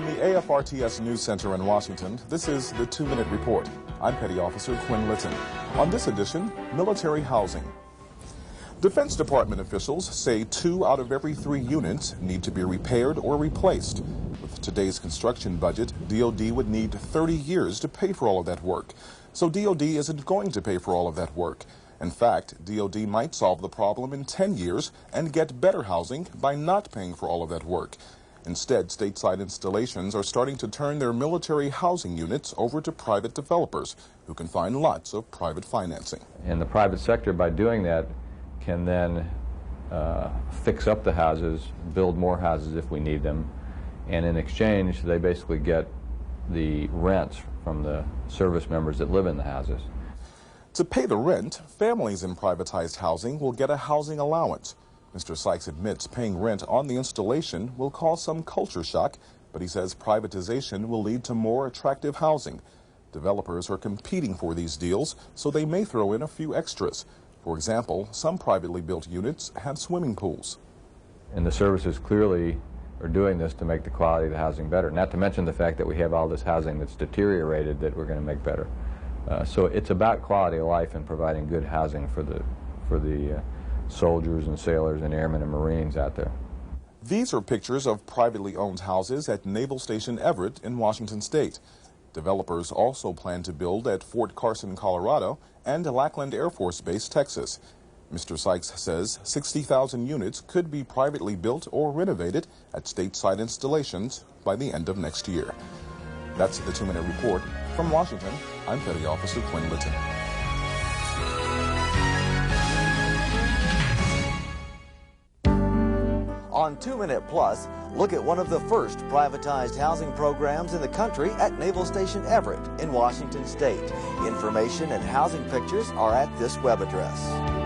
the AFRTS News Center in Washington, this is the 2-Minute Report. I'm Petty Officer Quinn Litton. On this edition, military housing. Defense Department officials say 2 out of every 3 units need to be repaired or replaced. With today's construction budget, DoD would need 30 years to pay for all of that work. So DoD isn't going to pay for all of that work. In fact, DoD might solve the problem in 10 years and get better housing by not paying for all of that work. Instead, stateside installations are starting to turn their military housing units over to private developers who can find lots of private financing. And the private sector, by doing that, can then fix up the houses, build more houses if we need them, and in exchange, they basically get the rents from the service members that live in the houses. To pay the rent, families in privatized housing will get a housing allowance. Mr. Sykes admits paying rent on the installation will cause some culture shock, but he says privatization will lead to more attractive housing. Developers are competing for these deals, so they may throw in a few extras. For example, some privately built units have swimming pools. And the services clearly are doing this to make the quality of the housing better, not to mention the fact that we have all this housing that's deteriorated that we're going to make better. So it's about quality of life and providing good housing for the soldiers and sailors and airmen and Marines out there. These are pictures of privately owned houses at Naval Station Everett in Washington State. Developers also plan to build at Fort Carson, Colorado, and Lackland Air Force Base, Texas. Mr. Sykes says 60,000 units could be privately built or renovated at stateside installations by the end of next year. That's the 2-Minute Report. From Washington, I'm Petty Officer Quinn Litton. On 2-Minute Plus, look at one of the first privatized housing programs in the country at Naval Station Everett in Washington State. Information and housing pictures are at this web address.